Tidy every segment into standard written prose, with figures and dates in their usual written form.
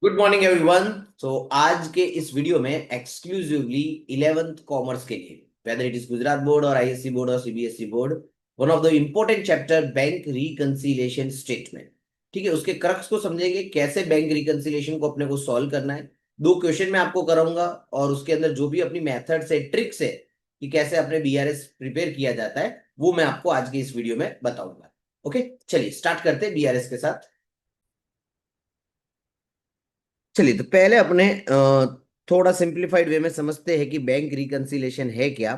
Good morning everyone. तो आज के इस वीडियो में एक्सक्लूसिवली 11th कॉमर्स के लिए whether it is Gujarat board और आईएससी बोर्ड और CBSE board, one of the important chapter bank reconciliation statement. ठीक है, उसके क्रक्स को समझेंगे कैसे बैंक रिकंसिलिएशन को अपने को सॉल्व करना है। दो क्वेश्चन मैं आपको कराऊंगा और उसके अंदर जो भी अपनी मेथड्स है, ट्रिक्स है कि कैसे अपने बीआरएस प्रिपेयर किया जाता है, वो मैं आपको आज के इस वीडियो में बताऊंगा। ओके, चलिए स्टार्ट करते हैं बीआरएस के साथ। चलिए तो पहले अपने थोड़ा सिंप्लीफाइड वे में समझते हैं कि बैंक रिकंसिलेशन है क्या।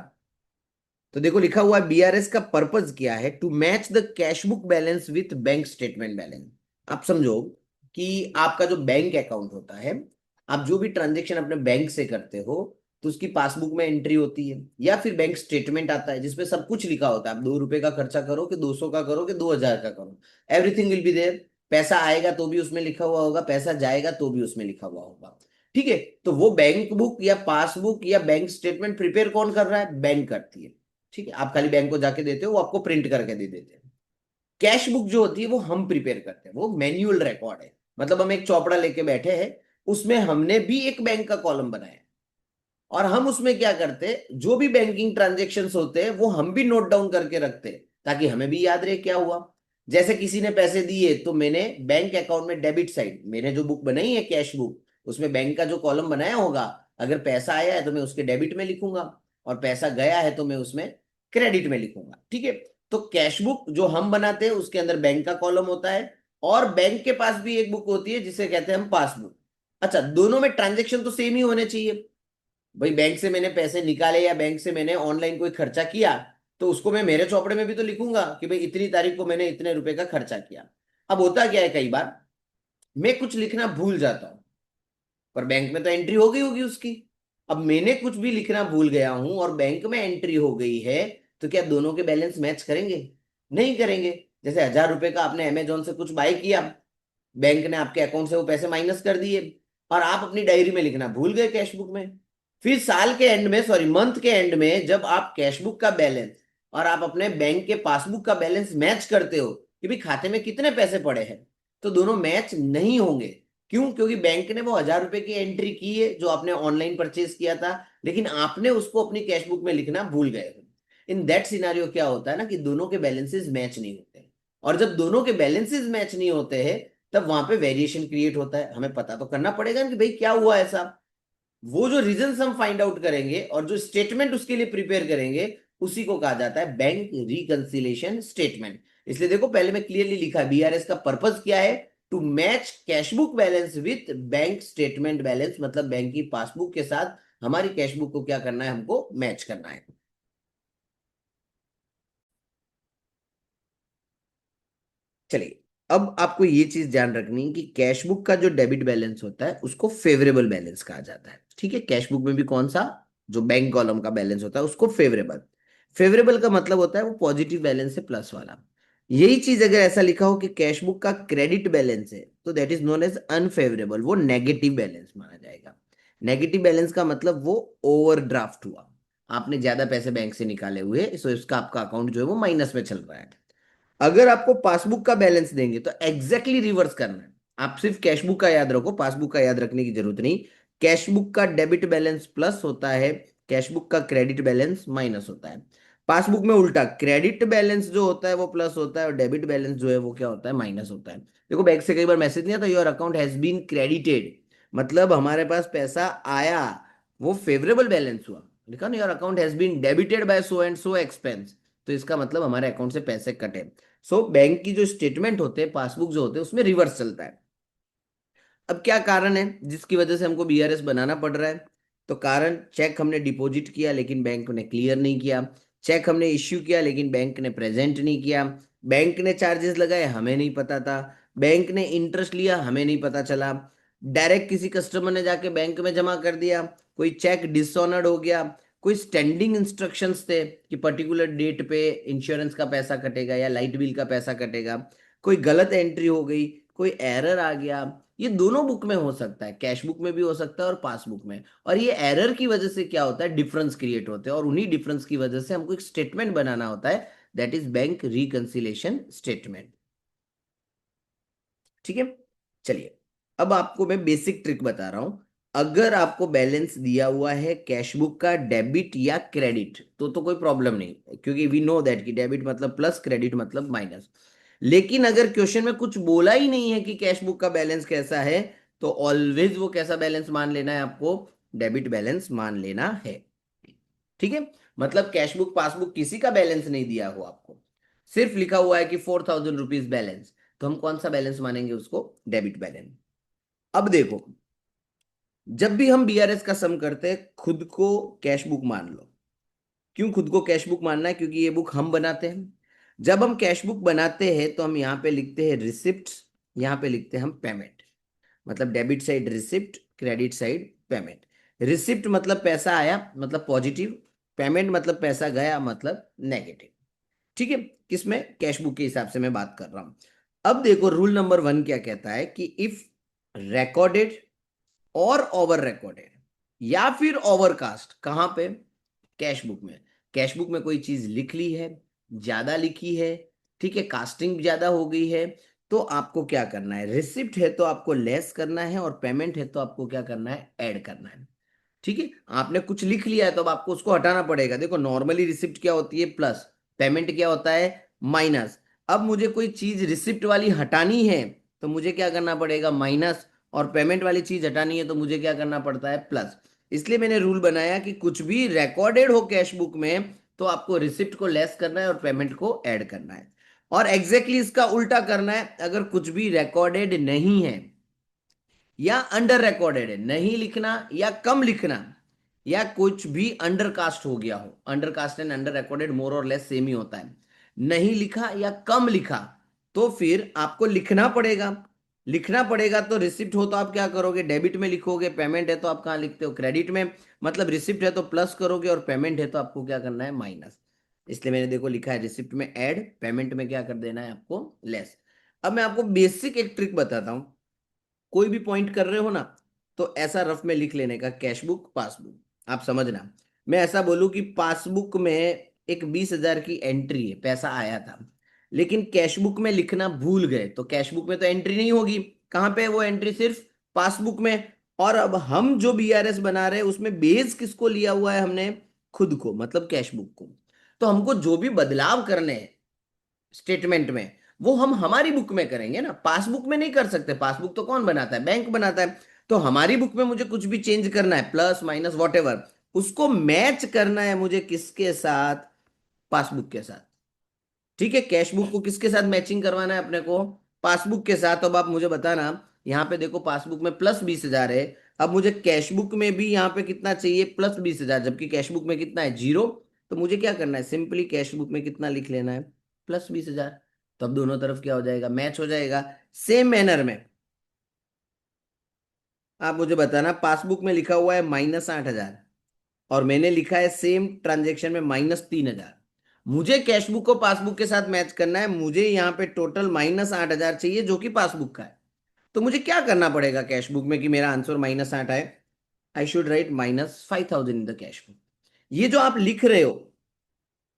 तो देखो लिखा हुआ है बीआरएस का पर्पस क्या है, to match the cash book balance with bank statement balance. आप समझो कि आपका जो बैंक अकाउंट होता है, आप जो भी ट्रांजेक्शन अपने बैंक से करते हो तो उसकी पासबुक में एंट्री होती है या फिर बैंक स्टेटमेंट आता है जिसमें सब कुछ लिखा होता है। आप 2 रुपए का खर्चा करो कि 200 का करो कि 2000 का करो, एवरीथिंग विल बी देयर। पैसा आएगा तो भी उसमें लिखा हुआ होगा, पैसा जाएगा तो भी उसमें लिखा हुआ होगा। ठीक है, तो वो बैंक बुक या पासबुक या बैंक स्टेटमेंट प्रिपेयर कौन कर रहा है? बैंक करती है। ठीक है, आप खाली बैंक को जाके देते हो, वो आपको प्रिंट करके दे देते हैं। कैश बुक जो होती है वो हम प्रिपेयर करते हैं, वो मैन्युअल रिकॉर्ड है। मतलब हम एक चौपड़ा लेके बैठे हैं, उसमें हमने भी एक बैंक का कॉलम बनाया है और हम उसमें क्या करते हैं, जो भी बैंकिंग ट्रांजेक्शन्स होते हैं वो हम भी नोट डाउन करके रखते हैं ताकि हमें भी याद रहे क्या हुआ। जैसे किसी ने पैसे दिए तो मैंने बैंक अकाउंट में डेबिट साइड मैंने जो बुक बनाई है कैश बुक, उसमें बैंक का जो कॉलम बनाया होगा, अगर पैसा आया है तो मैं उसके डेबिट में लिखूंगा और पैसा गया है तो मैं उसमें क्रेडिट में लिखूंगा। ठीक है, तो कैश बुक जो हम बनाते हैं उसके अंदर बैंक का कॉलम होता है और बैंक के पास भी एक बुक होती है जिसे कहते हैं हम पासबुक। अच्छा, दोनों में ट्रांजेक्शन तो सेम ही होने चाहिए। भाई बैंक से मैंने पैसे निकाले या बैंक से मैंने ऑनलाइन कोई खर्चा किया तो उसको मैं मेरे चौपड़े में भी तो लिखूंगा कि भाई इतनी तारीख को मैंने इतने रुपए का खर्चा किया। अब होता क्या है, कई बार मैं कुछ लिखना भूल जाता हूँ पर बैंक में तो एंट्री हो गई होगी उसकी। अब मैंने कुछ भी लिखना भूल गया हूं और बैंक में एंट्री हो गई है, तो क्या दोनों के बैलेंस मैच करेंगे? नहीं करेंगे। जैसे 1000 रुपए का आपने अमेजोन से कुछ बाय किया, बैंक ने आपके अकाउंट से वो पैसे माइनस कर दिए और आप अपनी डायरी में लिखना भूल गए कैश बुक में। फिर साल के एंड में, सॉरी मंथ के एंड में, जब आप कैश बुक का बैलेंस और आप अपने बैंक के पासबुक का बैलेंस मैच करते हो कि भाई खाते में कितने पैसे पड़े हैं, तो दोनों मैच नहीं होंगे। क्यों? क्योंकि बैंक ने वो 1000 रुपए की एंट्री की है जो आपने ऑनलाइन परचेज किया था, लेकिन आपने उसको अपनी कैश बुक में लिखना भूल गए हो। इन दैट सिनारियो क्या होता है ना कि दोनों के बैलेंसेस मैच नहीं होते, और जब दोनों के बैलेंसेस मैच नहीं होते हैं तब वहां पे वेरिएशन क्रिएट होता है। हमें पता तो करना पड़ेगा कि भाई क्या हुआ ऐसा। वो जो रीजन हम फाइंड आउट करेंगे और जो स्टेटमेंट उसके लिए प्रिपेयर करेंगे, उसी को कहा जाता है बैंक रिकंसिलेशन स्टेटमेंट। इसलिए देखो पहले में क्लियरली लिखा है बीआरएस का पर्पस क्या है, to match cash book balance with bank statement balance. मतलब बैंक की पासबुक के साथ हमारी कैश बुक को क्या करना है, हमको मैच करना है। चलिए, अब आपको ये चीज ध्यान रखनी है कि कैश बुक का जो डेबिट बैलेंस होता है उसको फेवरेबल बैलेंस कहा जाता है। ठीक है, कैश बुक में भी कौन सा, जो बैंक कॉलम का बैलेंस होता है उसको फेवरेबल। फेवरेबल का मतलब होता है वो पॉजिटिव बैलेंस है, प्लस वाला। यही चीज अगर ऐसा लिखा हो कि कैश बुक का क्रेडिट बैलेंस है तो that is known as unfavourable, वो नेगेटिव बैलेंस माना जाएगा। नेगेटिव बैलेंस का मतलब वो ओवरड्राफ्ट हुआ, आपने ज्यादा पैसे बैंक से निकाले हुए, सो इसका आपका अकाउंट जो है वो माइनस में चल रहा है। अगर आपको पासबुक का बैलेंस देंगे तो एग्जैक्टली रिवर्स करना है। आप सिर्फ कैश बुक का याद रखो, पासबुक का याद रखने की जरूरत नहीं। कैश बुक का डेबिट बैलेंस प्लस होता है, कैश बुक का क्रेडिट बैलेंस माइनस होता है। पासबुक में उल्टा, क्रेडिट बैलेंस जो होता है वो प्लस होता है और डेबिट बैलेंस जो है वो क्या होता है, माइनस होता है। देखो बैंक से कई बार मैसेज नहीं आता, your account has been credited, मतलब हमारे पास पैसा आया, वो फेवरेबल बैलेंस हुआ। लिखा ना, your account has been debited by so and so expense, तो इसका मतलब हमारे अकाउंट से पैसे कटे। सो बैंक की जो स्टेटमेंट होते हैं, पासबुक जो होते हैं, उसमें रिवर्स चलता है। अब क्या कारण है जिसकी वजह से हमको बीआरएस बनाना पड़ रहा है? तो कारण, चेक हमने डिपॉजिट किया लेकिन बैंक ने क्लियर नहीं किया, चेक हमने इश्यू किया लेकिन बैंक ने प्रेजेंट नहीं किया, बैंक ने चार्जेस लगाए हमें नहीं पता था, बैंक ने इंटरेस्ट लिया हमें नहीं पता चला, डायरेक्ट किसी कस्टमर ने जाके बैंक में जमा कर दिया, कोई चेक डिसऑनर्ड हो गया, कोई स्टैंडिंग इंस्ट्रक्शंस थे कि पर्टिकुलर डेट पे इंश्योरेंस का पैसा कटेगा या लाइट बिल का पैसा कटेगा, कोई गलत एंट्री हो गई, कोई एरर आ गया। ये दोनों बुक में हो सकता है, कैश बुक में भी हो सकता है और पासबुक में। और ये एरर की वजह से क्या होता है, डिफरेंस क्रिएट होते हैं और उन्हीं डिफरेंस की वजह से हमको एक स्टेटमेंट बनाना होता है, that is bank reconciliation statement. ठीक है, चलिए अब आपको मैं बेसिक ट्रिक बता रहा हूं। अगर आपको बैलेंस दिया हुआ है कैश बुक का डेबिट या क्रेडिट तो कोई प्रॉब्लम नहीं, क्योंकि वी नो दैट कि डेबिट मतलब प्लस, क्रेडिट मतलब माइनस। लेकिन अगर क्वेश्चन में कुछ बोला ही नहीं है कि कैश बुक का बैलेंस कैसा है, तो ऑलवेज वो कैसा बैलेंस मान लेना है आपको? डेबिट बैलेंस मान लेना है। ठीक है, मतलब कैश बुक पासबुक किसी का बैलेंस नहीं दिया हो आपको, सिर्फ लिखा हुआ है कि 4,000 रुपीज बैलेंस, तो हम कौन सा बैलेंस मानेंगे उसको? Debit balance. अब देखो, जब भी हम बीआरएस का सम करते हैं खुद को कैश बुक मान लो। क्यों खुद को कैश बुक मानना है? क्योंकि ये बुक हम बनाते हैं। जब हम कैश बुक बनाते हैं तो हम यहाँ पे लिखते हैं रिसिप्ट, यहाँ पे लिखते हैं हम पेमेंट। मतलब debit side receipt, credit side payment. Receipt मतलब पैसा आया, मतलब पॉजिटिव। पेमेंट मतलब पैसा गया, मतलब नेगेटिव। ठीक है, किसमें? कैश बुक के हिसाब से मैं बात कर रहा हूं। अब देखो रूल नंबर 1 क्या कहता है कि इफ रिकॉर्डेड और ओवर रिकॉर्डेड या फिर ओवरकास्ट, कहां पे? कैश बुक में। कैश बुक में कोई चीज लिख ली है, ज्यादा लिखी है, ठीक है, कास्टिंग ज्यादा हो गई है, तो आपको क्या करना है? रिसिप्ट है तो आपको लेस करना है, और पेमेंट है तो आपको क्या करना है? ऐड करना है। ठीक है, आपने कुछ लिख लिया है तो अब आपको उसको हटाना पड़ेगा। देखो नॉर्मली रिसिप्ट क्या होती है? प्लस। पेमेंट क्या होता है? माइनस। अब मुझे कोई चीज रिसिप्ट वाली हटानी है तो मुझे क्या करना पड़ेगा? माइनस। और पेमेंट वाली चीज हटानी है तो मुझे क्या करना पड़ता है? प्लस। इसलिए मैंने रूल बनाया कि कुछ भी रिकॉर्डेड हो कैश बुक में तो आपको रिसिप्ट को लेस करना है और पेमेंट को ऐड करना है। और एग्जैक्टली इसका उल्टा करना है, अगर कुछ भी रिकॉर्डेड नहीं है या अंडर रिकॉर्डेड है, नहीं लिखना या कम लिखना, या कुछ भी अंडर कास्ट हो गया हो। Under cast and under recorded more और लेस सेम ही होता है। नहीं लिखा या कम लिखा तो फिर आपको लिखना पड़ेगा। लिखना पड़ेगा तो रिसिप्ट हो तो आप क्या करोगे? डेबिट में लिखोगे। पेमेंट है तो आप कहाँ लिखते हो? क्रेडिट में। मतलब रिसिप्ट है तो प्लस करोगे और पेमेंट है तो आपको क्या करना है? माइनस। इसलिए मैंने देखो लिखा है रिसिप्ट में ऐड, पेमेंट में क्या कर देना है आपको? लेस। अब मैं आपको बेसिक एक ट्रिक बताता हूं। कोई भी पॉइंट कर रहे हो ना, तो ऐसा रफ में लिख लेने का, कैश बुक पासबुक। आप समझना, मैं ऐसा बोलूं कि पासबुक में एक 20,000 की एंट्री है, पैसा आया था, लेकिन कैश बुक में लिखना भूल गए, तो कैश बुक में तो एंट्री नहीं होगी। कहां पे है वो एंट्री? सिर्फ पासबुक में। और अब हम जो बीआरएस बना रहे हैं उसमें बेस किसको लिया हुआ है हमने? खुद को, मतलब कैश बुक को। तो हमको जो भी बदलाव करने हैं स्टेटमेंट में, वो हम हमारी बुक में करेंगे ना, पासबुक में नहीं कर सकते। पासबुक तो कौन बनाता है? बैंक बनाता है। तो हमारी बुक में मुझे कुछ भी चेंज करना है, प्लस माइनस वॉट एवर, उसको मैच करना है मुझे किसके साथ? पासबुक के साथ। ठीक है, कैश बुक को किसके साथ मैचिंग करवाना है अपने को? पासबुक के साथ। अब आप मुझे बताना, यहाँ पे देखो पासबुक में प्लस 20,000 है। अब मुझे कैश बुक में भी यहाँ पे कितना चाहिए? प्लस 20,000, जबकि कैश बुक में कितना है? 0। तो मुझे क्या करना है? सिंपली कैश बुक में कितना लिख लेना है? प्लस 20,000। तो अब दोनों तरफ क्या हो जाएगा? मैच हो जाएगा। सेम मैनर में आप मुझे बताना, पासबुक में लिखा हुआ है -8,000 और मैंने लिखा है सेम ट्रांजेक्शन में -3,000। मुझे कैश बुक को पासबुक के साथ मैच करना है, मुझे यहाँ पे टोटल -8,000 चाहिए जो कि पासबुक का है। तो मुझे क्या करना पड़ेगा कैश बुक में कि मेरा आंसर -8 आए? I should write -5,000 in the cash book. ये जो आप लिख रहे हो,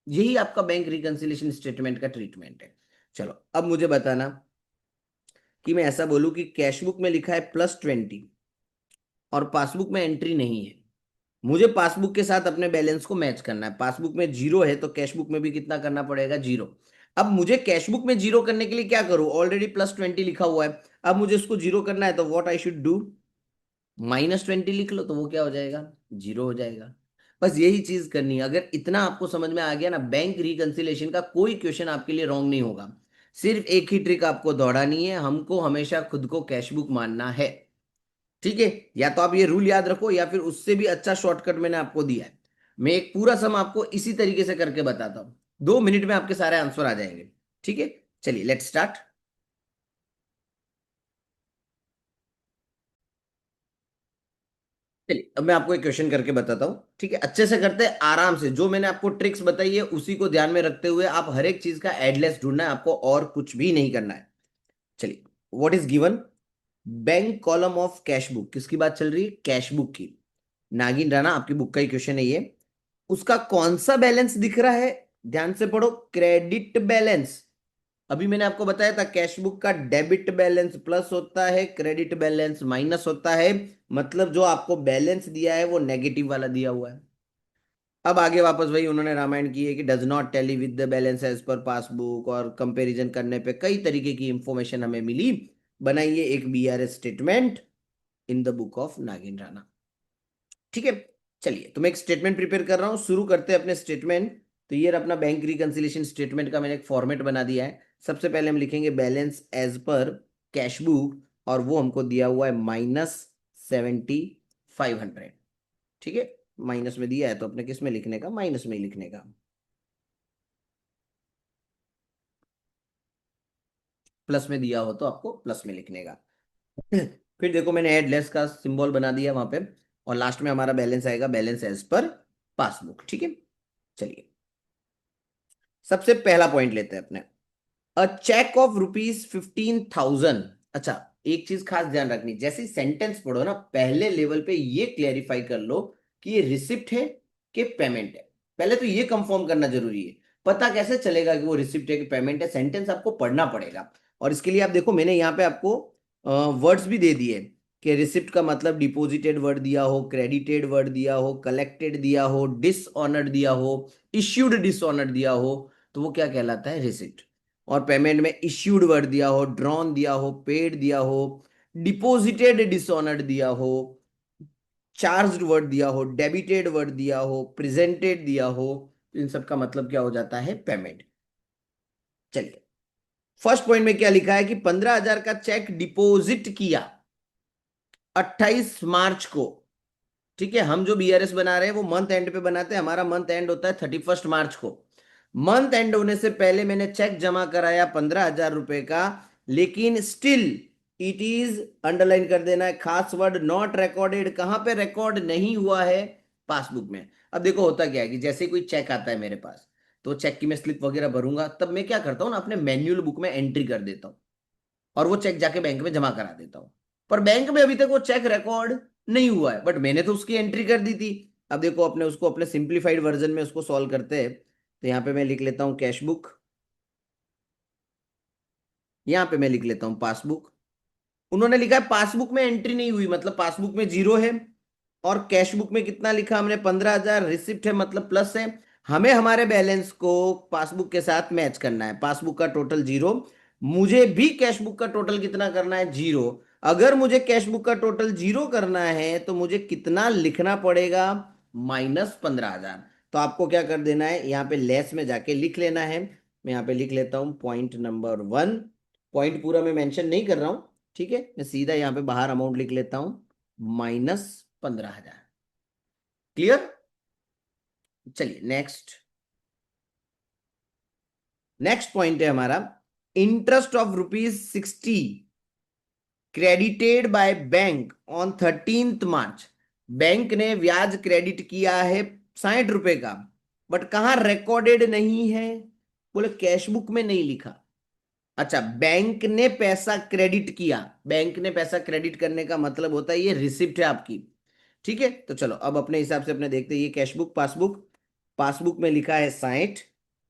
यही आपका बैंक रिकंसिलिएशन स्टेटमेंट का ट्रीटमेंट है। चलो अब मुझे बताना कि मैं ऐसा बोलूं कि कैश बुक में लिखा है +20 और पासबुक में एंट्री नहीं है। मुझे पासबुक के साथ अपने बैलेंस को मैच करना है। पासबुक में 0 है तो कैश बुक में भी कितना करना पड़ेगा? 0। अब मुझे कैश बुक में 0 करने के लिए क्या करूं? ऑलरेडी +20 लिखा हुआ है। अब मुझे उसको 0 करना है तो व्हाट आई शुड डू? -20 लिख लो, तो वो क्या हो जाएगा? 0 हो जाएगा। बस यही चीज करनी है। अगर इतना आपको समझ में आ गया ना, बैंक रिकंसिलेशन का कोई क्वेश्चन आपके लिए रॉन्ग नहीं होगा। सिर्फ एक ही ट्रिक आपको दौड़ानी है, हमको हमेशा खुद को कैश बुक मानना है। ठीक है, या तो आप ये रूल याद रखो या फिर उससे भी अच्छा शॉर्टकट मैंने आपको दिया है। मैं एक पूरा सम आपको इसी तरीके से करके बताता हूं, 2 मिनट में आपके सारे आंसर आ जाएंगे। ठीक है, चलिए लेट्स स्टार्ट। चलिए अब मैं आपको एक क्वेश्चन करके बताता हूं। ठीक है, अच्छे से करते हैं, आराम से। जो मैंने आपको ट्रिक्स बताई है उसी को ध्यान में रखते हुए आप हर एक चीज का एडलेस ढूंढना है आपको, और कुछ भी नहीं करना है। चलिए, what is given? Bank column of cash book. किसकी बात चल रही है? कैश बुक की। नागिन राणा आपकी बुक का ही क्वेश्चन है ये। उसका कौन सा बैलेंस दिख रहा है? ध्यान से पढ़ो, क्रेडिट बैलेंस। अभी मैंने आपको बताया था कैश बुक का डेबिट बैलेंस प्लस होता है, क्रेडिट बैलेंस माइनस होता है, मतलब जो आपको बैलेंस दिया है वो नेगेटिव वाला दिया हुआ है। अब आगे वापस वही उन्होंने रामायण की है कि does not tally with the balance as per passbook, और कंपैरिजन करने पे कई तरीके की इंफॉर्मेशन हमें मिली। बनाइए एक BRS statement in the book of नागिन राणा। ठीक है, चलिए तो मैं एक स्टेटमेंट प्रिपेयर कर रहा हूं, शुरू करते हैं अपने स्टेटमेंट। तो ये अपना बैंक रिकंसिलिएशन स्टेटमेंट का मैंने एक फॉर्मेट बना दिया है। सबसे पहले हम लिखेंगे balance as per cash book, और वो हमको दिया हुआ है -7500। ठीक है, माइनस में दिया है तो अपने किस में लिखने का, माइनस में ही लिखने का। प्लस में दिया हो तो आपको प्लस में लिखने का। फिर देखो मैंने ऐड लेस का सिंबल बना दिया वहां पे, और लास्ट में हमारा बैलेंस आएगा बैलेंस एज पर पासबुक। ठीक है, चलिए सबसे पहला पॉइंट लेते हैं अपने, अ चेक ऑफ ₹15,000। अच्छा, एक चीज खास ध्यान रखनी, जैसे सेंटेंस पढ़ो ना पहले लेवल पे ये क्लेरिफाई कर लो कि ये रिसिप्ट है कि पेमेंट है। पहले तो ये कंफर्म करना जरूरी है। पता कैसे चलेगा कि वो रिसिप्ट है कि पेमेंट है, सेंटेंस आपको पढ़ना पड़ेगा। और इसके लिए आप देखो मैंने यहाँ पे आपको वर्ड्स भी दे दिए कि रिसिप्ट का मतलब डिपॉजिटेड वर्ड दिया हो, क्रेडिटेड वर्ड दिया हो, कलेक्टेड दिया हो, डिसऑनर्ड दिया हो, इश्यूड डिसऑनर्ड दिया हो, तो वो क्या कहलाता है, रिसिप्ट। और पेमेंट में इश्यूड वर्ड दिया हो, ड्रॉन दिया हो, पेड दिया हो, डिपॉजिटेड डिसऑनर्ड दिया हो, चार्ज्ड वर्ड दिया हो, डेबिटेड वर्ड दिया हो, प्रेजेंटेड दिया हो, तो इन सब का मतलब क्या हो जाता है, पेमेंट। चलिए फर्स्ट पॉइंट में क्या लिखा है कि 15,000 का चेक डिपॉजिट किया 28 मार्च को। ठीक है, हम जो बीआरएस बना रहे हैं वो मंथ एंड पे बनाते हैं, हमारा मंथ एंड होता है 31 मार्च को। मंथ एंड होने से पहले मैंने चेक जमा कराया 15,000 रुपए का, लेकिन स्टिल इट इज, अंडरलाइन कर देना है खास वर्ड, नॉट रिकॉर्डेड। कहां पे रिकॉर्ड नहीं हुआ है, पासबुक में। अब देखो होता क्या है कि जैसे कोई चेक आता है मेरे पास, तो चेक की मैं स्लिप वगैरह भरूंगा, तब मैं क्या करता हूँ ना, अपने मैन्युअल बुक में एंट्री कर देता हूँ, और वो चेक जाके बैंक में जमा करा देता हूँ। पर बैंक में अभी तक वो चेक रिकॉर्ड नहीं हुआ है, बट मैंने तो उसकी एंट्री कर दी थी। अब देखो अपने उसको अपने सिंप्लीफाइड वर्जन में उसको सॉल्व करते हैं। तो यहाँ पे मैं लिख लेता हूँ कैश बुक, यहाँ पे मैं लिख लेता हूँ पासबुक। उन्होंने लिखा है पासबुक में एंट्री नहीं हुई, मतलब पासबुक में 0 है। और कैश बुक में कितना लिखा हमने, 15,000, रिसिप्ट है मतलब प्लस है। हमें हमारे बैलेंस को पासबुक के साथ मैच करना है, पासबुक का टोटल 0, मुझे भी कैश बुक का टोटल कितना करना है, 0। अगर मुझे कैश बुक का टोटल 0 करना है तो मुझे कितना लिखना पड़ेगा, -15,000। तो आपको क्या कर देना है, यहाँ पे लेस में जाके लिख लेना है। मैं यहाँ पे लिख लेता हूँ पॉइंट नंबर 1। पॉइंट पूरा मैं मेंशन नहीं कर रहा हूँ, ठीक है, मैं सीधा यहाँ पे बाहर अमाउंट लिख लेता हूं, -15,000। क्लियर। चलिए नेक्स्ट, नेक्स्ट पॉइंट है हमारा, interest of ₹60 credited by bank on 13 March. Bank ने ब्याज क्रेडिट किया है 60 रुपए का, बट कहां रिकॉर्डेड नहीं है, बोले कैश बुक में नहीं लिखा। अच्छा, बैंक ने पैसा क्रेडिट किया, बैंक ने पैसा क्रेडिट करने का मतलब होता है ये रिसिप्ट है आपकी। ठीक है, तो चलो अब अपने हिसाब से अपने देखते हैं, ये कैश बुक पासबुक, पासबुक में लिखा है 60,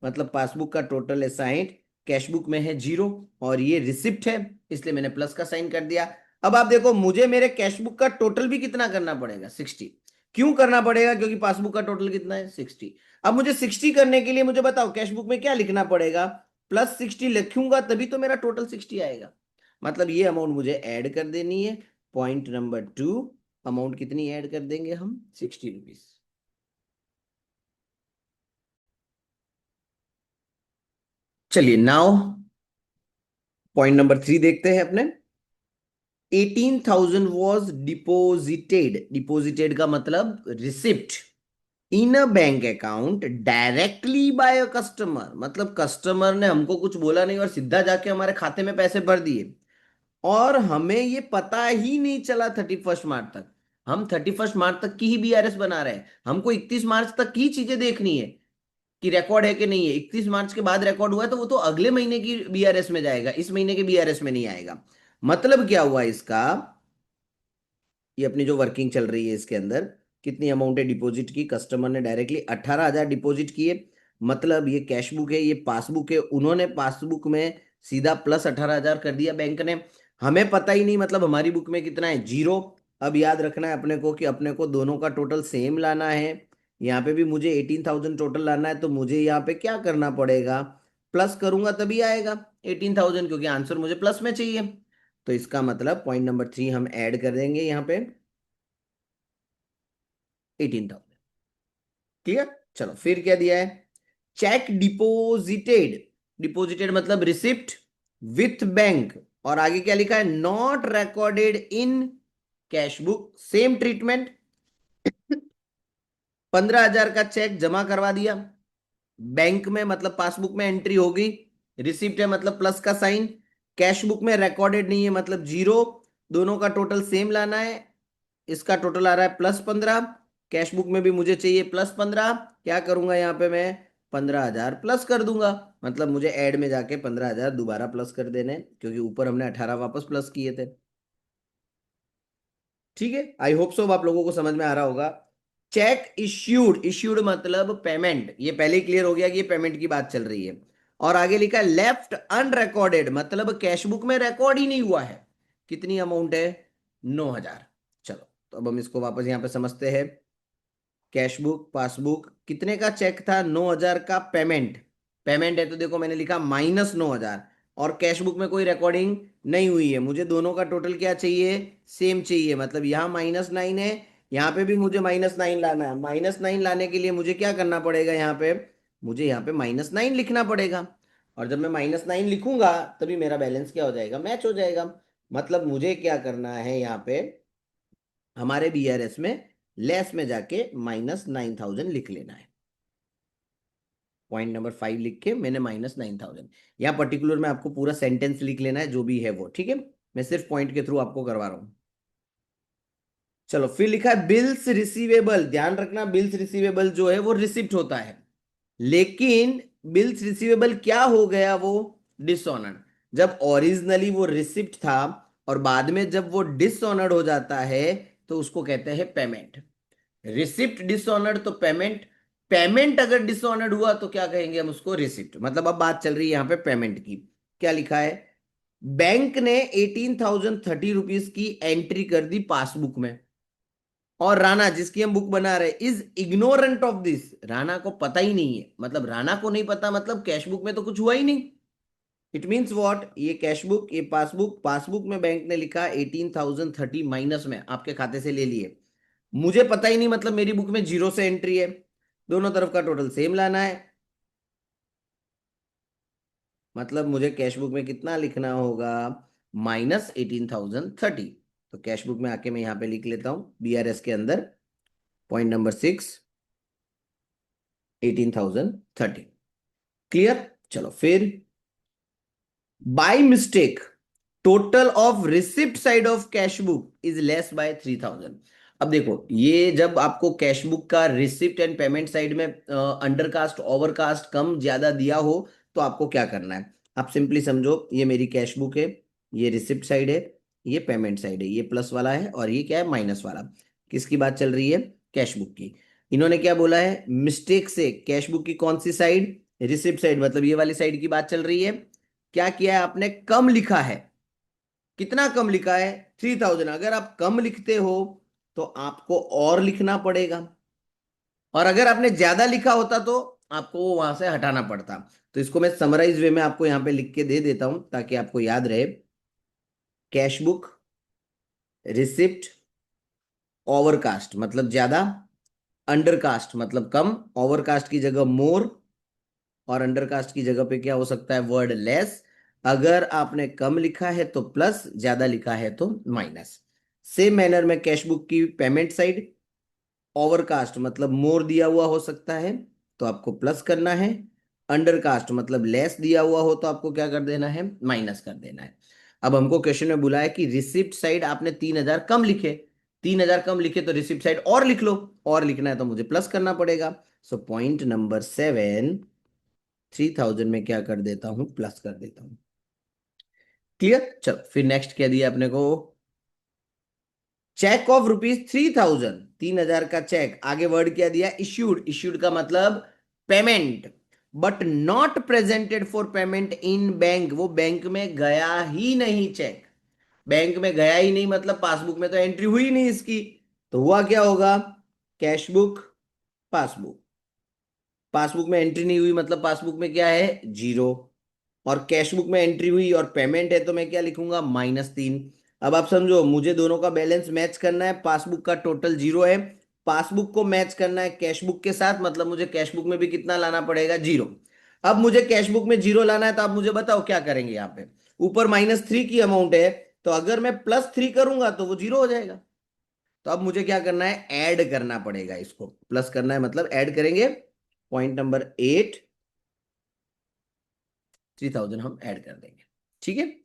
मतलब पासबुक का टोटल है 60, कैश बुक में है 0, और ये रिसिप्ट है इसलिए मैंने प्लस का साइन कर दिया। अब आप देखो मुझे मेरे कैश बुक का टोटल भी कितना करना पड़ेगा, 60। क्यों करना पड़ेगा, क्योंकि पासबुक का टोटल कितना है, 60। अब मुझे 60 करने के लिए मुझे बताओ कैश बुक में क्या लिखना पड़ेगा, +60 लिखूंगा तभी तो मेरा टोटल 60 आएगा। मतलब ये अमाउंट मुझे ऐड कर देनी है। पॉइंट नंबर 2, अमाउंट कितनी ऐड कर देंगे हम, ₹60। चलिए नाउ पॉइंट नंबर 3 देखते हैं अपने। 18,000 वॉज डिपोजिटेड, डिपोजिटेड का मतलब receipt, in a bank account directly by a customer, मतलब कस्टमर ने हमको कुछ बोला नहीं और सीधा जाके हमारे खाते में पैसे भर दिए, और हमें ये पता ही नहीं चला 31 मार्च तक। हम 31 मार्च तक की ही बीआरएस बना रहे हैं, हमको 31 मार्च तक की चीजें देखनी है कि रिकॉर्ड है कि नहीं है। 31 मार्च के बाद रिकॉर्ड हुआ है तो वो तो अगले महीने की बीआरएस में जाएगा, इस महीने के बीआरएस में नहीं आएगा। मतलब क्या हुआ इसका, ये अपनी जो वर्किंग चल रही है इसके अंदर, कितनी अमाउंट है डिपॉजिट की, कस्टमर ने डायरेक्टली 18,000 डिपॉजिट किए, मतलब ये कैश बुक है, ये पासबुक है, उन्होंने पासबुक में सीधा प्लस 18,000 कर दिया बैंक ने। हमें पता ही नहीं, मतलब हमारी बुक में कितना है, 0। अब याद रखना है अपने को कि अपने को दोनों का टोटल सेम लाना है। यहाँ पे भी मुझे 18,000 टोटल लाना है, तो मुझे यहाँ पे क्या करना पड़ेगा, प्लस करूंगा तभी आएगा 18,000, क्योंकि आंसर मुझे प्लस में चाहिए। तो इसका मतलब पॉइंट नंबर 3 हम ऐड कर देंगे यहाँ पे 18,000। क्लियर। चलो फिर क्या दिया है, चेक डिपोजिटेड। डिपोजिटेड मतलब रिसिप्ट विथ बैंक, और आगे क्या लिखा है, not recorded in cash book, same treatment. 15,000 का चेक जमा करवा दिया बैंक में, मतलब पासबुक में एंट्री होगी, रिसिप्ट है मतलब प्लस का साइन, कैश बुक में रिकॉर्डेड नहीं है मतलब 0। दोनों का टोटल सेम लाना है, इसका टोटल आ रहा है +15, कैश बुक में भी मुझे चाहिए +15। क्या करूंगा यहाँ पे मैं, 15,000 प्लस कर दूंगा, मतलब मुझे ऐड में जाके 15,000 दोबारा प्लस कर देने, क्योंकि ऊपर हमने 18 वापस प्लस किए थे। ठीक है, आई होप सो आप लोगों को समझ में आ रहा होगा। चेक इश्यूड, इश्यूड मतलब पेमेंट, ये पहले ही क्लियर हो गया कि ये पेमेंट की बात चल रही है। और आगे लिखा है लेफ्ट अनरिकॉर्डेड, मतलब कैश बुक में रिकॉर्ड ही नहीं हुआ है। कितनी अमाउंट है, 9,000। चलो तो अब हम इसको वापस यहां पे समझते हैं। कैश बुक पासबुक, कितने का चेक था, 9,000 का पेमेंट। पेमेंट है तो देखो मैंने लिखा -9,000, और कैश बुक में कोई रिकॉर्डिंग नहीं हुई है। मुझे दोनों का टोटल क्या चाहिए, सेम चाहिए, मतलब यहाँ -9 है, यहाँ पे भी मुझे -9 लाना है। -9 लाने के लिए मुझे क्या करना पड़ेगा, यहाँ पे मुझे यहाँ पे -9 लिखना पड़ेगा। और जब मैं -9 लिखूंगा तभी मेरा बैलेंस क्या हो जाएगा, मैच हो जाएगा। मतलब मुझे क्या करना है, यहाँ पे हमारे बीआरएस में लेस में जाके -9,000 लिख लेना है। पॉइंट नंबर 5 लिख के मैंने -9,000, यहाँ पर्टिकुलर में आपको पूरा सेंटेंस लिख लेना है जो भी है वो, ठीक है। मैं सिर्फ पॉइंट के थ्रू आपको करवा रहा हूं। चलो फिर लिखा है बिल्स रिसीवेबल। ध्यान रखना, बिल्स रिसीवेबल जो है वो रिसिप्ट होता है, लेकिन बिल्स रिसीवेबल क्या हो गया, वो डिसऑनर्ड। जब ओरिजिनली वो रिसिप्ट था और बाद में जब वो डिसऑनर्ड हो जाता है तो उसको कहते हैं पेमेंट। रिसिप्ट डिसऑनर्ड तो पेमेंट, पेमेंट अगर डिसऑनर्ड हुआ तो क्या कहेंगे हम उसको, रिसिप्ट। मतलब अब बात चल रही है यहाँ पे पेमेंट की। क्या लिखा है, बैंक ने 18,030 की एंट्री कर दी पासबुक में, और राणा जिसकी हम बुक बना रहे is ignorant of this, Rana को पता ही नहीं है, मतलब राणा को नहीं पता, मतलब कैश बुक में तो कुछ हुआ ही नहीं। इट मीन्स वॉट, ये कैश बुक ये पासबुक, पासबुक में बैंक ने लिखा 18,030 माइनस में आपके खाते से ले लिए, मुझे पता ही नहीं, मतलब मेरी बुक में 0 से एंट्री है। दोनों तरफ का टोटल सेम लाना है, मतलब मुझे कैश बुक में कितना लिखना होगा, -18,030। तो कैश बुक में आके मैं यहाँ पे लिख लेता हूँ बीआरएस के अंदर, पॉइंट नंबर 6, 18,030। क्लियर। चलो फिर, by mistake total of receipt side of cash book is less bye 3,000। अब देखो, ये जब आपको कैश बुक का रिसिप्ट एंड पेमेंट साइड में अंडरकास्ट ओवरकास्ट कम ज्यादा दिया हो, तो आपको क्या करना है, आप सिंपली समझो, ये मेरी कैश बुक है, ये रिसिप्ट साइड है, ये पेमेंट साइड है, ये प्लस वाला है और ये क्या है, माइनस वाला। किसकी बात चल रही है, कैश बुक की। इन्होंने क्या बोला है, मिस्टेक से कैश बुक की कौन सी साइड, रिसिप्ट साइड, मतलब ये वाली साइड की बात चल रही है। क्या किया है आपने, कम लिखा है। कितना कम लिखा है, 3,000। अगर आप कम लिखते हो तो आपको और लिखना पड़ेगा, और अगर आपने ज्यादा लिखा होता तो आपको वो वहां से हटाना पड़ता। तो इसको मैं समराइज वे में आपको यहां पे लिख के दे देता हूं ताकि आपको याद रहे। कैश बुक, रिसिप्ट, ओवरकास्ट मतलब ज्यादा, अंडरकास्ट मतलब कम, ओवरकास्ट की जगह मोर, और अंडरकास्ट की जगह पे क्या हो सकता है, वर्ड लेस। अगर आपने कम लिखा है तो प्लस, ज्यादा लिखा है तो माइनस। सेम मैनर में कैश बुक की पेमेंट साइड, ओवरकास्ट मतलब मोर दिया हुआ हो सकता है तो आपको प्लस करना है, अंडरकास्ट मतलब लेस दिया हुआ हो तो आपको क्या कर देना है, माइनस कर देना है। अब हमको क्वेश्चन में बुलाया कि रिसिप्ट साइड आपने 3,000 कम लिखे, 3,000 कम लिखे तो रिसिप्ट साइड और लिख लो, और लिखना है तो मुझे प्लस करना पड़ेगा। सो पॉइंट नंबर 7, 3,000 में क्या कर देता हूं, प्लस कर देता हूं। क्लियर। चलो फिर नेक्स्ट क्या दिया अपने को, चेक ऑफ ₹3,000, 3,000 का चेक, आगे वर्ड क्या दिया, इश्यूड, इश्यूड का मतलब payment. But not presented for payment in bank, वो बैंक में गया ही नहीं चेक। बैंक में गया ही नहीं मतलब पासबुक में तो एंट्री हुई नहीं इसकी। तो हुआ क्या होगा, कैश बुक, पासबुक। पासबुक में एंट्री नहीं हुई मतलब पासबुक में क्या है, जीरो। और कैश बुक में एंट्री हुई और पेमेंट है तो मैं क्या लिखूंगा, -3। अब आप समझो, मुझे दोनों का बैलेंस मैच करना है, पासबुक का टोटल जीरो है, पासबुक को मैच करना है कैश बुक के साथ, मतलब मुझे कैश बुक में भी कितना लाना पड़ेगा, जीरो। अब मुझे कैश बुक में जीरो लाना है तो आप मुझे बताओ क्या करेंगे यहाँ पे। ऊपर -3 की अमाउंट है, तो अगर मैं +3 करूंगा तो वो जीरो हो जाएगा। तो अब मुझे क्या करना है, ऐड करना पड़ेगा, इसको प्लस करना है मतलब ऐड करेंगे। पॉइंट नंबर 8, 3000 हम ऐड कर देंगे। ठीक है,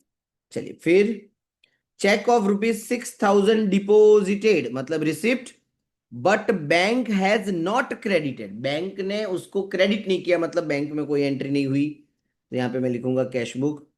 चलिए फिर, चेक ऑफ ₹6,000 डिपोजिटेड मतलब receipt, but bank has not credited, bank ने उसको क्रेडिट नहीं किया मतलब बैंक में कोई एंट्री नहीं हुई। तो यहां पे मैं लिखूंगा कैश बुक,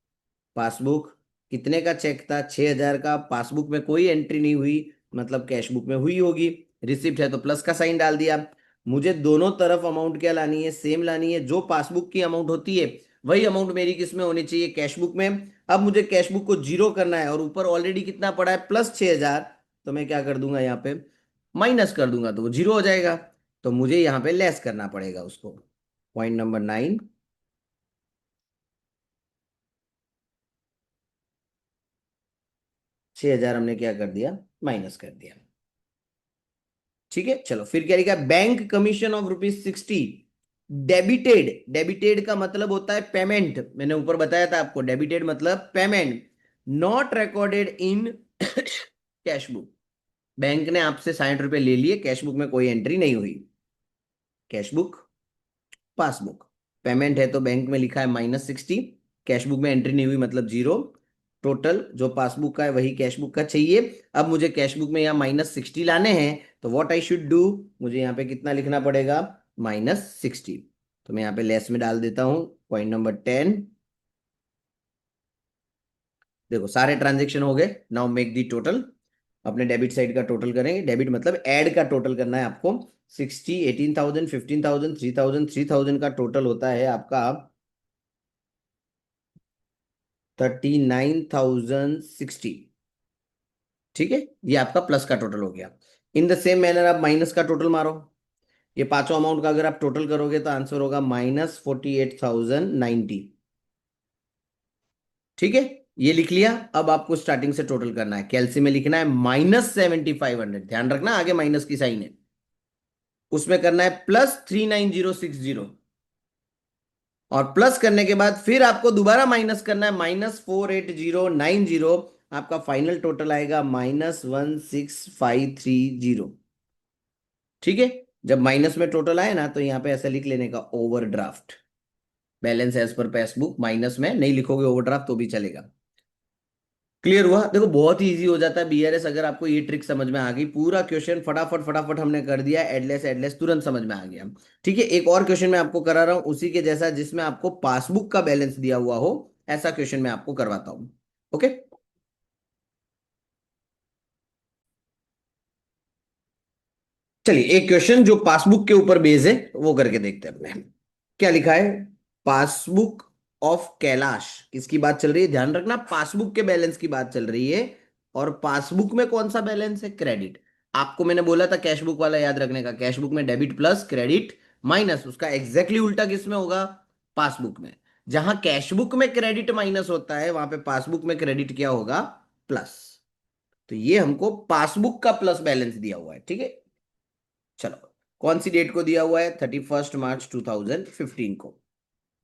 पासबुक। कितने का चेक था, 6,000 का, पासबुक में कोई एंट्री नहीं हुई मतलब कैश बुक में हुई होगी। रिसिप्ट है तो प्लस का साइन डाल दिया। मुझे दोनों तरफ अमाउंट क्या लानी है, सेम लानी है। जो पासबुक की अमाउंट होती है वही अमाउंट मेरी किस में होनी चाहिए, कैश बुक में। अब मुझे कैश बुक को जीरो करना है और ऊपर ऑलरेडी कितना पड़ा है, +6,000। तो मैं क्या कर दूंगा यहाँ पे, माइनस कर दूंगा तो वो जीरो हो जाएगा। तो मुझे यहाँ पे लेस करना पड़ेगा उसको। पॉइंट नंबर 9, 6,000 हमने क्या कर दिया, माइनस कर दिया। ठीक है, चलो फिर क्या लिखा, bank commission of ₹60 debited. Debited का मतलब होता है पेमेंट, मैंने ऊपर बताया था आपको, डेबिटेड मतलब payment. Not recorded in cash book, bank ने आपसे 60 रुपए ले लिए, कैश बुक में कोई एंट्री नहीं हुई। कैश बुक, पासबुक, पेमेंट है तो बैंक में लिखा है -60, कैश बुक में एंट्री नहीं हुई मतलब जीरो। टोटल जो पासबुक का है वही कैश बुक का चाहिए। अब मुझे कैश बुक में यहाँ -60 लाने हैं, तो व्हाट आई शुड डू, मुझे यहाँ पे कितना लिखना पड़ेगा, -60। तो मैं यहाँ पे लेस में डाल देता हूँ। पॉइंट नंबर 10, देखो सारे ट्रांजेक्शन हो गए। नाउ मेक दी टोटल, अपने डेबिट साइड का टोटल करेंगे। डेबिट मतलब ऐड का टोटल करना है आपको। 60, 18,000, 15,000, 3,000, 3,000 का टोटल होता है आपका 39,060। ठीक है, ये आपका प्लस का टोटल हो गया। इन द सेम मैनर आप माइनस का टोटल मारो। ये पांचों अमाउंट का अगर आप टोटल करोगे तो आंसर होगा -48,090। ठीक है, ये लिख लिया। अब आपको स्टार्टिंग से टोटल करना है, कैलसी में लिखना है -7,500, ध्यान रखना आगे माइनस की साइन है। उसमें करना है +39,060, और प्लस करने के बाद फिर आपको दोबारा माइनस करना है, -48,090। आपका फाइनल टोटल आएगा -16,530। ठीक है, जब माइनस में टोटल आए ना तो यहां पे ऐसा लिख लेने का, overdraft. Balance as per passbook, minus में नहीं लिखोगे ओवरड्राफ्ट तो भी चलेगा। क्लियर हुआ, देखो बहुत ही इजी हो जाता है बीआरएस अगर आपको ये ट्रिक समझ में आ गई। पूरा क्वेश्चन फटाफट फटाफट हमने कर दिया, एडलेस एडलेस तुरंत समझ में आ गया। ठीक है, एक और क्वेश्चन मैं आपको करा रहा हूं उसी के जैसा, जिसमें आपको पासबुक का बैलेंस दिया हुआ हो, ऐसा क्वेश्चन मैं आपको करवाता हूं। ओके, चलिए एक क्वेश्चन जो पासबुक के ऊपर बेस है वो करके देखते हैं अपने। क्या लिखा है, पासबुक ऑफ कैलाश, किसकी बात चल रही है, ध्यान रखना पासबुक के बैलेंस की बात चल रही है। और पासबुक में कौन सा बैलेंस है, क्रेडिट। आपको मैंने बोला था कैश बुक वाला याद रखने का, कैश बुक में डेबिट प्लस क्रेडिट माइनस, उसका एग्जैक्टली उल्टा किस में होगा, पासबुक में। जहां कैश बुक में क्रेडिट माइनस होता है वहां पे पासबुक में क्रेडिट क्या होगा, प्लस। तो ये हमको पासबुक का प्लस बैलेंस दिया हुआ है। ठीक है, चलो कौन सी डेट को दिया हुआ है, 31 मार्च 2015 को।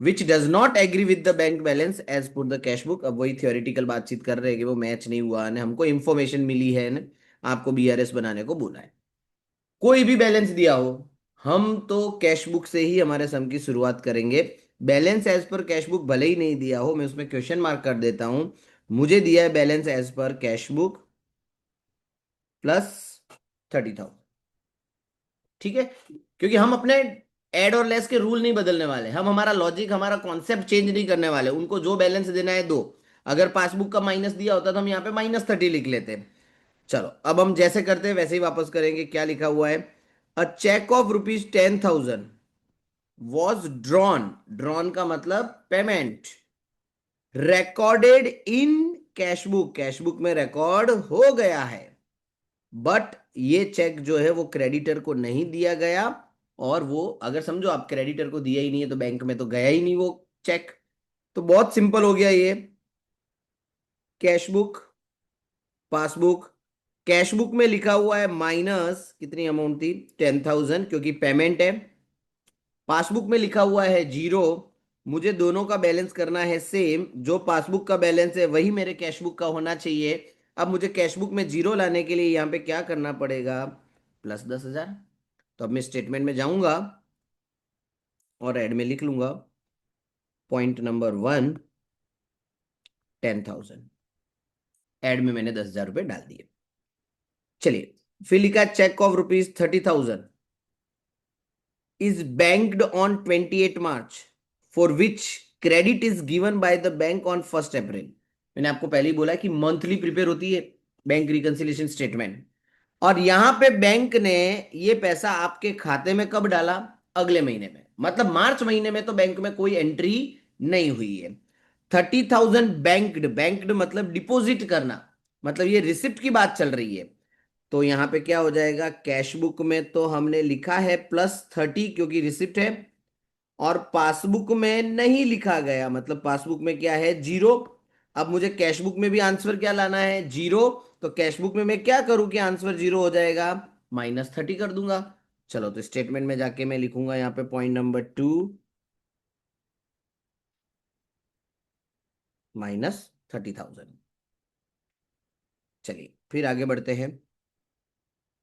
Which does not agree with the bank balance as per the cash book. अब वही थियोरिटिकल बातचीत कर रहे हैं कि वो मैच नहीं हुआ ने, हमको इंफॉर्मेशन मिली है ने, आपको बीआरएस बनाने को बोला है। कोई भी बैलेंस दिया हो, हम तो कैश बुक से ही हमारे सम की शुरुआत करेंगे। Balance as per cash book भले ही नहीं दिया हो, मैं उसमें क्वेश्चन मार्क कर देता हूं। मुझे दिया है balance as per cash book +30,000। ठीक है, क्योंकि हम अपने ऐड और लेस के रूल नहीं बदलने वाले, हम हमारा लॉजिक हमारा कॉन्सेप्ट चेंज नहीं करने वाले। उनको जो बैलेंस देना है दो। अगर पासबुक का माइनस दिया होता तो हम यहाँ पे -30 लिख लेते। चलो अब हम जैसे करते हैं वैसे ही वापस करेंगे। क्या लिखा हुआ है, a cheque of ₹10,000 was drawn, drawn का मतलब payment, recorded in cashbook, cashbook में रिकॉर्ड हो गया है, बट ये चेक जो है वो क्रेडिटर को नहीं दिया गया, और वो अगर समझो आप क्रेडिटर को दिया ही नहीं है तो बैंक में तो गया ही नहीं वो चेक। तो बहुत सिंपल हो गया ये। कैशबुक, पासबुक, कैशबुक में लिखा हुआ है माइनस कितनी अमाउंट थी, 10,000, क्योंकि पेमेंट है। पासबुक में लिखा हुआ है जीरो, मुझे दोनों का बैलेंस करना है सेम, जो पासबुक का बैलेंस है वही मेरे कैशबुक का होना चाहिए। अब मुझे कैशबुक में जीरो लाने के लिए यहाँ पे क्या करना पड़ेगा, प्लस 10,000। तो अब मैं स्टेटमेंट में जाऊंगा और ऐड में लिख लूंगा पॉइंट नंबर 1, 10,000। ऐड में मैंने 10,000 रुपये डाल दिए। चलिए, फिर लिखा check of ₹30,000 is banked on 28 March, for which credit is given by the bank on 1st April। मैंने आपको पहले ही बोला कि मंथली प्रिपेयर होती है बैंक रिकंसिलिएशन स्टेटमेंट, और यहां पे बैंक ने ये पैसा आपके खाते में कब डाला, अगले महीने में, मतलब मार्च महीने में तो बैंक में कोई एंट्री नहीं हुई है। 30,000 बैंक्ड, बैंक्ड मतलब डिपॉजिट करना, मतलब ये रिसिप्ट की बात चल रही है। तो यहां पे क्या हो जाएगा, कैश बुक में तो हमने लिखा है +30 क्योंकि रिसिप्ट है, और पासबुक में नहीं लिखा गया, मतलब पासबुक में क्या है, जीरो। अब मुझे कैश बुक में भी आंसर क्या लाना है, जीरो। तो कैश बुक में मैं क्या करूं कि आंसर जीरो हो जाएगा, -30 कर दूंगा। चलो, तो स्टेटमेंट में जाके मैं लिखूंगा यहाँ पे पॉइंट नंबर 2, -30,000। चलिए फिर आगे बढ़ते हैं।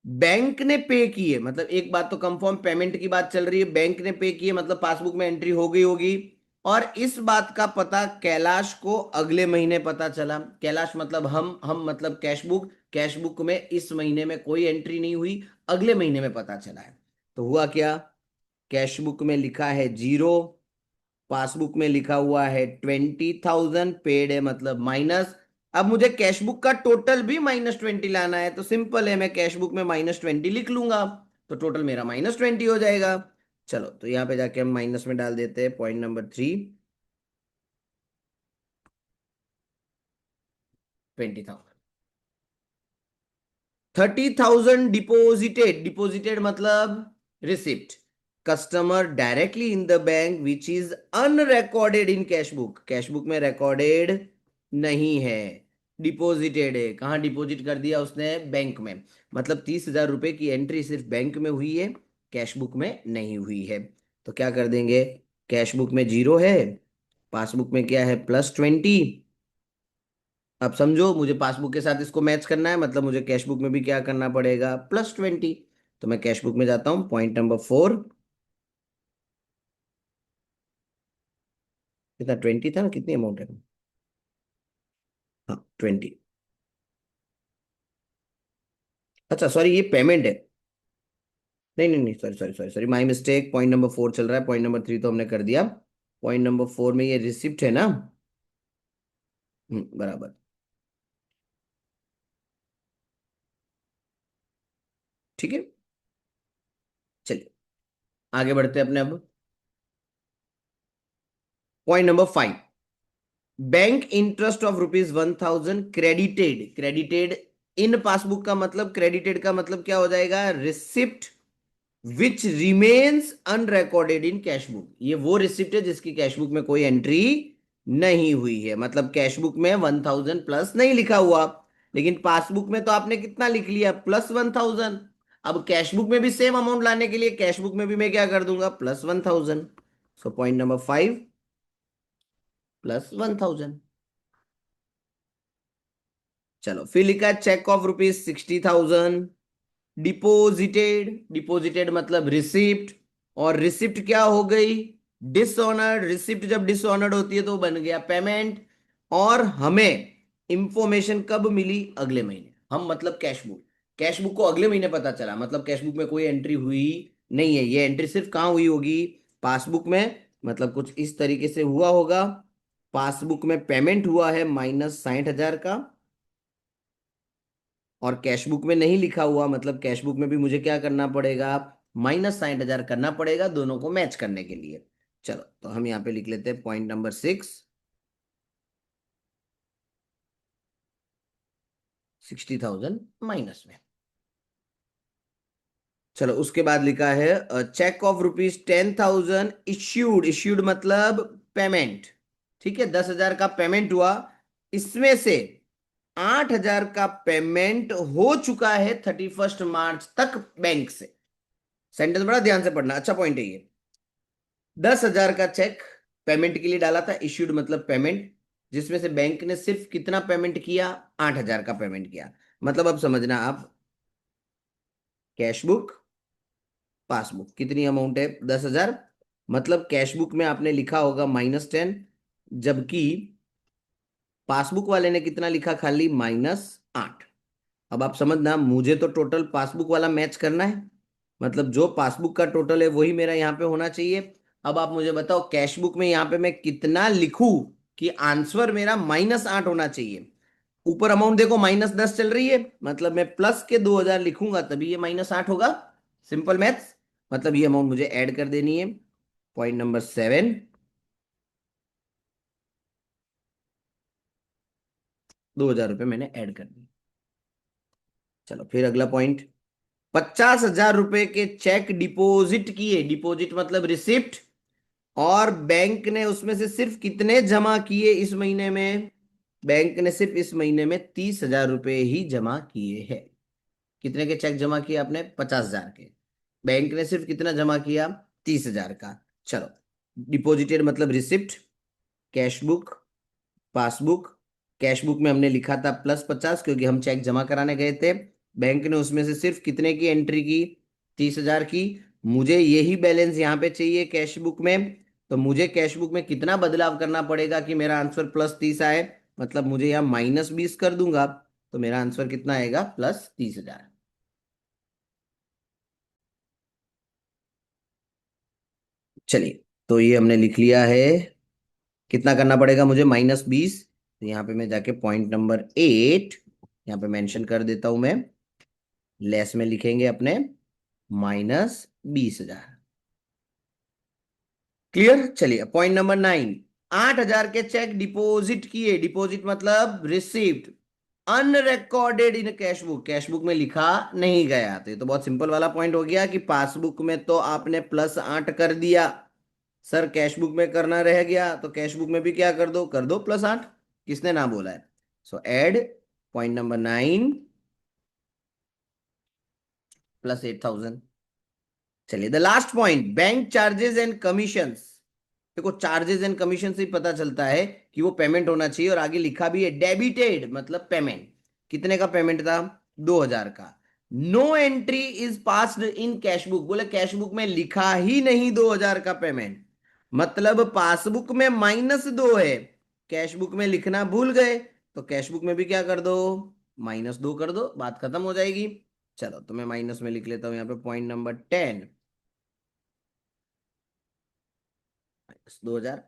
बैंक ने पे किए, मतलब एक बात तो कंफर्म, पेमेंट की बात चल रही है, बैंक ने पे किए मतलब पासबुक में एंट्री हो गई होगी। और इस बात का पता कैलाश को अगले महीने पता चला। कैलाश मतलब हम मतलब कैशबुक, कैशबुक में इस महीने में कोई एंट्री नहीं हुई, अगले महीने में पता चला है। तो हुआ क्या, कैशबुक में लिखा है जीरो, पासबुक में लिखा हुआ है 20,000, पेड है मतलब माइनस। अब मुझे कैशबुक का टोटल भी -20 लाना है, तो सिंपल है, मैं कैशबुक में -20 लिख लूंगा, तो टोटल मेरा -20 हो जाएगा। चलो, तो यहां पे जाके हम माइनस में डाल देते हैं पॉइंट नंबर 3, 20,000। 30,000 डिपोजिटेड, डिपोजिटेड मतलब receipt, customer directly in the bank which is unrecorded in cashbook, cashbook में रिकॉर्डेड नहीं है, डिपोजिटेड है। कहाँ डिपॉजिट कर दिया उसने, बैंक में, मतलब 30,000 रुपए की एंट्री सिर्फ बैंक में हुई है, कैशबुक में नहीं हुई है। तो क्या कर देंगे, कैशबुक में जीरो है, पासबुक में क्या है, +20। अब समझो, मुझे पासबुक के साथ इसको मैच करना है, मतलब मुझे कैशबुक में भी क्या करना पड़ेगा, +20। तो मैं कैशबुक में जाता हूं, पॉइंट नंबर 4, कितना 20 था ना, कितनी अमाउंट है, हाँ 20। अच्छा सॉरी, ये पेमेंट है, नहीं नहीं नहीं, sorry sorry sorry sorry, my mistake, point number 4 चल रहा है, पॉइंट नंबर 3 तो हमने कर दिया। पॉइंट नंबर 4 में ये रिसिप्ट है ना, बराबर। ठीक है, चलिए आगे बढ़ते हैं अपने अब। Point number 5, bank interest of ₹1,000 credited, credited in passbook का मतलब, क्रेडिटेड का मतलब क्या हो जाएगा, receipt which remains unrecorded in cashbook, ये वो रिसिप्ट है जिसकी कैशबुक में कोई एंट्री नहीं हुई है, मतलब कैशबुक में 1,000 प्लस नहीं लिखा हुआ, लेकिन पासबुक में तो आपने कितना लिख लिया, +1,000। अब कैशबुक में भी सेम अमाउंट लाने के लिए कैशबुक में भी मैं क्या कर दूंगा, +1,000। So point number 5, +1,000। चलो फिर लिखा चेक ऑफ ₹60,000 डिपोजिटेड, डिपोजिटेड मतलब रिसिप्ट, और रिसिप्ट क्या हो गई, डिसऑनर्ड, रिसिप्ट जब डिसऑनर्ड होती है तो बन गया पेमेंट। और हमें इंफॉर्मेशन कब मिली, अगले महीने, हम मतलब कैशबुक, कैशबुक को अगले महीने पता चला, मतलब कैशबुक में कोई एंट्री हुई नहीं है, ये एंट्री सिर्फ कहाँ हुई होगी, पासबुक में, मतलब कुछ इस तरीके से हुआ होगा। पासबुक में पेमेंट हुआ है -60,000 का, और कैशबुक में नहीं लिखा हुआ, मतलब कैशबुक में भी मुझे क्या करना पड़ेगा, -60,000 करना पड़ेगा दोनों को मैच करने के लिए। चलो तो हम यहाँ पे लिख लेते हैं पॉइंट नंबर 6, 60,000 माइनस में। चलो उसके बाद लिखा है चेक ऑफ ₹10,000 इश्यूड, इश्यूड मतलब पेमेंट। ठीक है, 10,000 का पेमेंट हुआ, इसमें से 8,000 का पेमेंट हो चुका है 31 मार्च तक बैंक से। सेंटेंस बड़ा ध्यान से पढ़ना, अच्छा पॉइंट है ये। 10,000 का चेक पेमेंट के लिए डाला था, इश्यूड मतलब पेमेंट, जिसमें से बैंक ने सिर्फ कितना पेमेंट किया, 8,000 का पेमेंट किया। मतलब अब समझना आप, कैश बुक पासबुक कितनी अमाउंट है, 10,000, मतलब कैश बुक में आपने लिखा होगा -10, जबकि पासबुक वाले ने कितना लिखा, खाली -8। अब आप समझना, मुझे तो टोटल पासबुक वाला मैच करना है, मतलब जो पासबुक का टोटल है वही मेरा यहाँ पे होना चाहिए। अब आप मुझे बताओ कैश बुक में यहाँ पे मैं कितना लिखूं कि आंसर मेरा -8 होना चाहिए। ऊपर अमाउंट देखो -10 चल रही है, मतलब मैं प्लस के 2,000 लिखूंगा तभी ये -8 होगा। सिंपल मैथ्स, मतलब ये अमाउंट मुझे ऐड कर देनी है। पॉइंट नंबर 7, 2,000 रुपये मैंने ऐड कर दिए। चलो फिर अगला पॉइंट, 50,000 रुपए के चेक डिपॉजिट किए, डिपॉजिट मतलब रिसिप्ट, और बैंक ने उसमें से सिर्फ कितने जमा किए इस महीने में, बैंक ने सिर्फ इस महीने में 30,000 रुपए ही जमा किए हैं। कितने के चेक जमा किए आपने, 50,000 के, बैंक ने सिर्फ कितना जमा किया, 30,000 का। चलो, डिपॉजिटेड मतलब receipt, cash book, passbook. Cash book में हमने लिखा था +50 क्योंकि हम चेक जमा कराने गए थे, बैंक ने उसमें से सिर्फ कितने की एंट्री की, 30,000 की। मुझे यही बैलेंस यहाँ पे चाहिए कैश बुक में, तो मुझे कैश बुक में कितना बदलाव करना पड़ेगा कि मेरा आंसर +30 आए, मतलब मुझे यहाँ -20 कर दूंगा, तो मेरा आंसर कितना आएगा, +30,000। चलिए, तो ये हमने लिख लिया है। कितना करना पड़ेगा मुझे, -20। तो यहाँ पे मैं जाके पॉइंट नंबर 8 यहाँ पे मेंशन कर देता हूं मैं, लेस में लिखेंगे अपने -20,000। क्लियर। चलिए पॉइंट नंबर 9, 8,000 के चेक डिपॉजिट किए, डिपॉजिट मतलब रिसीव्ड, अनरिकॉर्डेड इन कैश बुक, कैश बुक में लिखा नहीं गया। तो ये तो बहुत सिंपल वाला पॉइंट हो गया कि पासबुक में तो आपने +8 कर दिया, सर कैश बुक में करना रह गया, तो कैश बुक में भी क्या कर दो +8, किसने ना बोला है। सो एड पॉइंट नंबर 9 +8,000। चलिए the last point, bank charges and commissions. देखो चार्जेस एंड कमीशन से ही पता चलता है कि वो पेमेंट होना चाहिए, और आगे लिखा भी है डेबिटेड मतलब पेमेंट। कितने का पेमेंट था, 2,000 का। No entry is passed in cash book, बोले कैश बुक में लिखा ही नहीं 2,000 का पेमेंट, मतलब पासबुक में -2 है, कैश बुक में लिखना भूल गए, तो कैश बुक में भी क्या कर दो, -2 कर दो, बात खत्म हो जाएगी। चलो तो मैं माइनस में लिख लेता हूं यहाँ पे पॉइंट नंबर 10, -2,000।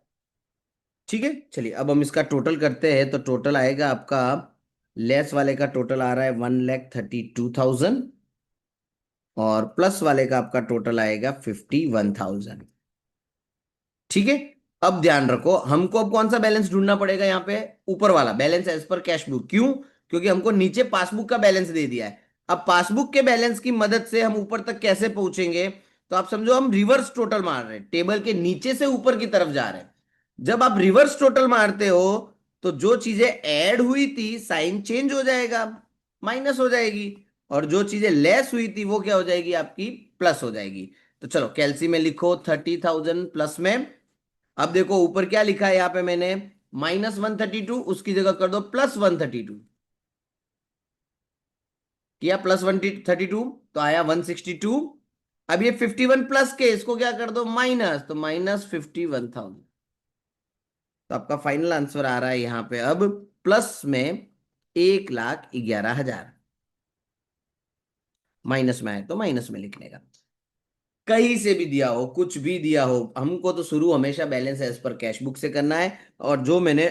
ठीक है, चलिए अब हम इसका टोटल करते हैं, तो टोटल आएगा आपका, लेस वाले का टोटल आ रहा है 1,32,000, और प्लस वाले का आपका टोटल आएगा 51,000। ठीक है, अब ध्यान रखो, हमको अब कौन सा बैलेंस ढूंढना पड़ेगा यहाँ पे, ऊपर वाला balance as per cash book. क्यों, क्योंकि हमको नीचे पासबुक का बैलेंस दे दिया है। अब पासबुक के बैलेंस की मदद से हम ऊपर तक कैसे पहुंचेंगे, तो आप समझो हम रिवर्स टोटल मार रहे हैं, टेबल के नीचे से ऊपर की तरफ जा रहे हैं। जब आप रिवर्स टोटल मारते हो, तो जो चीजें ऐड हुई थी साइन चेंज हो जाएगा, माइनस हो जाएगी, और जो चीजें लेस हुई थी वो क्या हो जाएगी आपकी, प्लस हो जाएगी। तो चलो कैलसी में लिखो 30,000 प्लस में। अब देखो ऊपर क्या लिखा है यहाँ पे मैंने, -132, उसकी जगह कर दो +132, किया +132, तो आया 162। अब ये 51 प्लस के, इसको क्या कर दो माइनस, तो -51,000। तो आपका फाइनल आंसर आ रहा है यहाँ पे अब प्लस में 1,11,000, माइनस में आए तो माइनस में लिखने का। कहीं से भी दिया हो, कुछ भी दिया हो, हमको तो शुरू हमेशा balance as per cash book से करना है, और जो मैंने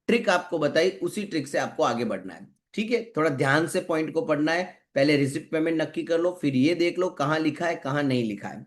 ट्रिक आपको बताई उसी ट्रिक से आपको आगे बढ़ना है। ठीक है, थोड़ा ध्यान से पॉइंट को पढ़ना है, पहले रिसिप्ट पेमेंट नक्की कर लो, फिर ये देख लो कहाँ लिखा है कहाँ नहीं लिखा है।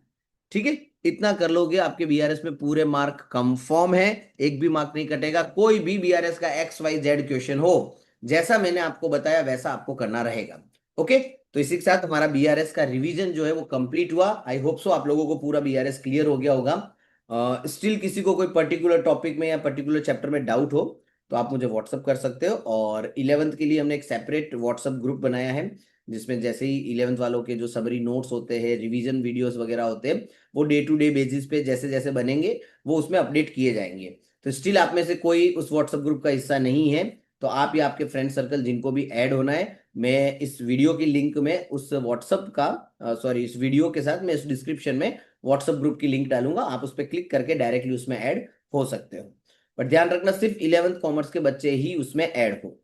ठीक है, इतना कर लोगे आपके बीआरएस में पूरे मार्क कंफर्म है, एक भी मार्क नहीं कटेगा। कोई भी बीआरएस का XYZ क्वेश्चन हो, जैसा मैंने आपको बताया वैसा आपको करना रहेगा। ओके, तो इसी के साथ हमारा बीआरएस का रिवीजन जो है वो कंप्लीट हुआ। आई होप सो आप लोगों को पूरा बीआरएस क्लियर हो गया होगा। स्टिल किसी को कोई पर्टिकुलर टॉपिक में या पर्टिकुलर चैप्टर में डाउट हो तो आप मुझे व्हाट्सअप कर सकते हो। और 11th के लिए हमने एक सेपरेट व्हाट्सअप ग्रुप बनाया है, जिसमें जैसे ही 11th वालों के जो समरी नोट्स होते हैं, रिवीजन वीडियोस वगैरह होते हैं, वो डे टू डे बेसिस पे जैसे जैसे बनेंगे वो उसमें अपडेट किए जाएंगे। तो स्टिल आप में से कोई उस व्हाट्सएप ग्रुप का हिस्सा नहीं है तो आप या आपके फ्रेंड सर्कल जिनको भी ऐड होना है, मैं इस वीडियो की लिंक में उस व्हाट्सएप का सॉरी इस वीडियो के साथ मैं इस डिस्क्रिप्शन में व्हाट्सएप ग्रुप की लिंक डालूंगा, आप उस पर क्लिक करके डायरेक्टली उसमें ऐड हो सकते हो। बट ध्यान रखना सिर्फ 11th कॉमर्स के बच्चे ही उसमें ऐड हो।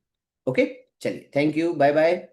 ओके, चलिए, थैंक यू, बाय बाय।